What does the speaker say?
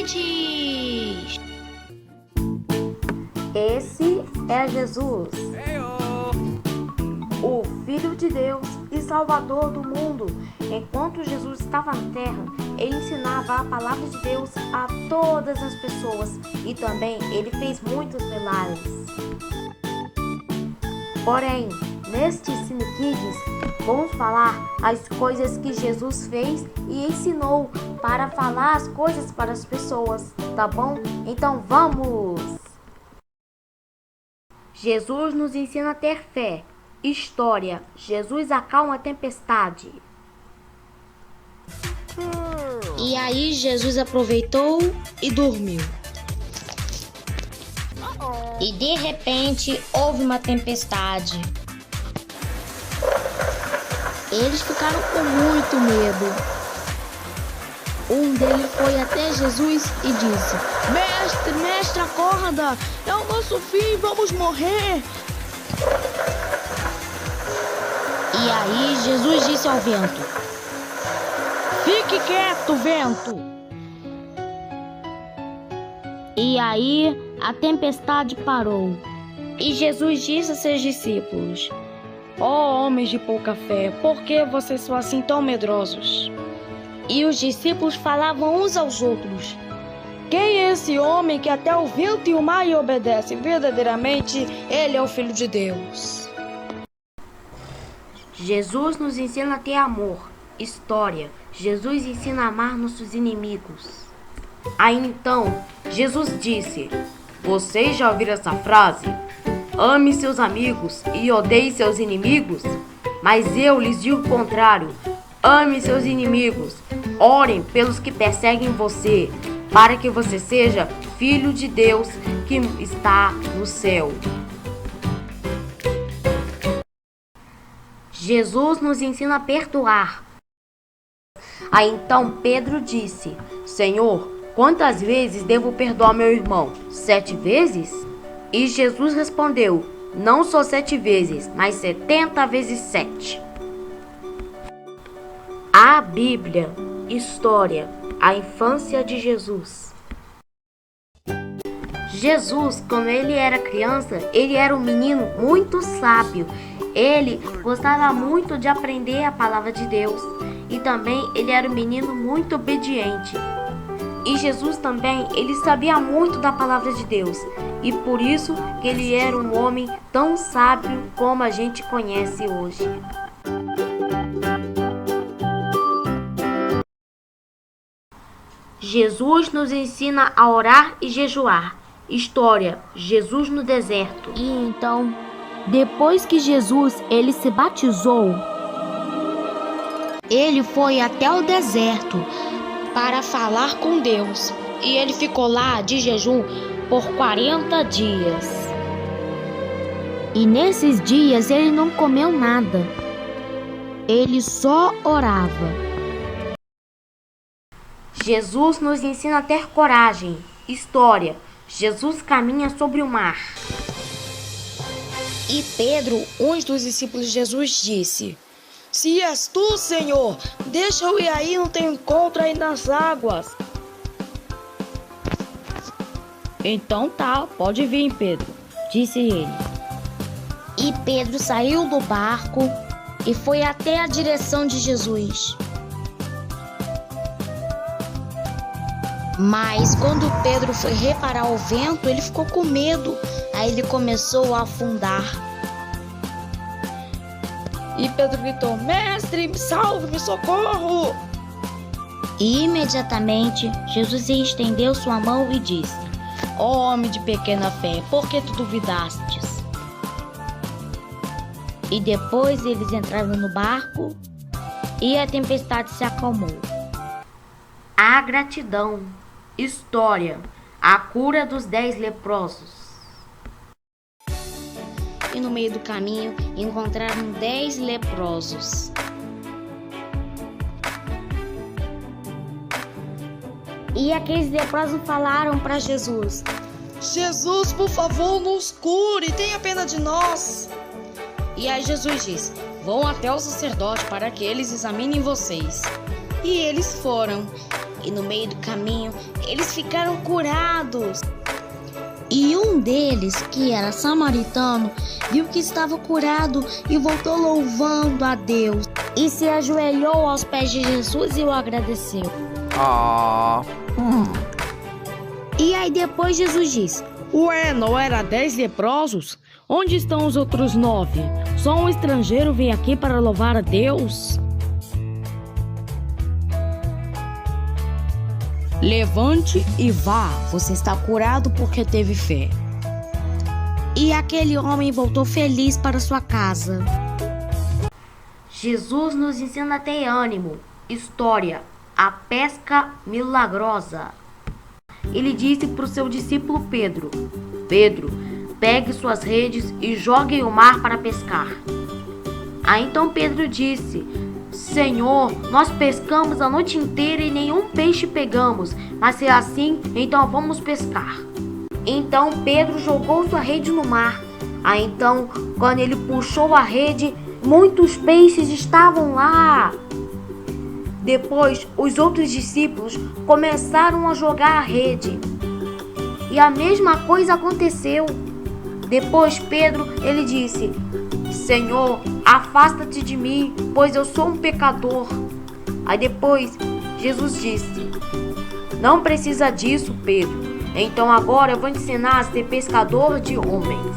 ouvintes! Esse é Jesus, o Filho de Deus e Salvador do mundo. Enquanto Jesus estava na terra, ele ensinava a palavra de Deus a todas as pessoas e também ele fez muitos milagres. Porém, neste Cine Kids, vamos falar as coisas que Jesus fez e ensinou para falar as coisas para as pessoas, tá bom? Então vamos! Jesus nos ensina a ter fé. História: Jesus acalma a tempestade. E aí Jesus aproveitou e dormiu. E de repente houve uma tempestade. Eles ficaram com muito medo. Um deles foi até Jesus e disse: Mestre, acorda! É o nosso fim, vamos morrer! E aí Jesus disse ao vento: Fique quieto, vento! E aí a tempestade parou. E Jesus disse a seus discípulos: Ó homens de pouca fé, por que vocês são assim tão medrosos? E os discípulos falavam uns aos outros: Quem é esse homem que até o vento e o mar lhe obedece? Verdadeiramente, ele é o Filho de Deus. Jesus nos ensina a ter amor. História: Jesus ensina a amar nossos inimigos. Aí então, Jesus disse: Vocês já ouviram essa frase? Ame seus amigos e odeie seus inimigos? Mas eu lhes digo o contrário. Ame seus inimigos. Orem pelos que perseguem você, para que você seja filho de Deus que está no céu. Jesus nos ensina a perdoar. Aí então Pedro disse: Senhor, quantas vezes devo perdoar meu irmão? 7 vezes? E Jesus respondeu: Não só 7 vezes, mas 70 vezes 7. A Bíblia. História: a infância de Jesus. Jesus, quando ele era criança, ele era um menino muito sábio. Ele gostava muito de aprender a palavra de Deus. E também ele era um menino muito obediente. E Jesus também, ele sabia muito da palavra de Deus. E por isso que ele era um homem tão sábio como a gente conhece hoje. Jesus nos ensina a orar e jejuar. História: Jesus no deserto. E então, depois que Jesus ele se batizou, ele foi até o deserto para falar com Deus. E ele ficou lá de jejum por 40 dias. E nesses dias ele não comeu nada. Ele só orava. Jesus nos ensina a ter coragem. História: Jesus caminha sobre o mar. E Pedro, um dos discípulos de Jesus, disse: Se és tu, Senhor, deixa eu ir aí no teu encontro aí nas águas. Então tá, pode vir, Pedro, disse ele. E Pedro saiu do barco e foi até a direção de Jesus. Mas quando Pedro foi reparar o vento, ele ficou com medo. Aí ele começou a afundar. E Pedro gritou: Mestre, salve-me, socorro! E imediatamente Jesus estendeu sua mão e disse: Ó homem de pequena fé, por que tu duvidastes? E depois eles entraram no barco e a tempestade se acalmou. A gratidão. História: a cura dos 10 leprosos. E no meio do caminho encontraram 10 leprosos. E aqueles leprosos falaram para Jesus: Jesus, por favor, nos cure, tenha pena de nós. E aí Jesus disse: Vão até o sacerdote para que eles examinem vocês. E eles foram. e no meio do caminho eles ficaram curados. E um deles, que era samaritano, viu que estava curado e voltou louvando a Deus. E se ajoelhou aos pés de Jesus e o agradeceu. E aí depois Jesus disse: Ué, não era 10 leprosos? Onde estão os outros 9? Só um estrangeiro vem aqui para louvar a Deus? Levante e vá, você está curado porque teve fé. E aquele homem voltou feliz para sua casa. Jesus nos ensina a ter ânimo. História: a pesca milagrosa. Ele disse para o seu discípulo Pedro: Pedro, pegue suas redes e jogue em o mar para pescar. Aí então Pedro disse: Senhor, nós pescamos a noite inteira e nenhum peixe pegamos, mas se é assim, então vamos pescar. Então Pedro jogou sua rede no mar. Aí então, quando ele puxou a rede, muitos peixes estavam lá. Depois, os outros discípulos começaram a jogar a rede. E a mesma coisa aconteceu. Depois Pedro, ele disse: Senhor, afasta-te de mim, pois eu sou um pecador. Aí depois Jesus disse: Não precisa disso, Pedro. Então agora eu vou ensinar a ser pescador de homens.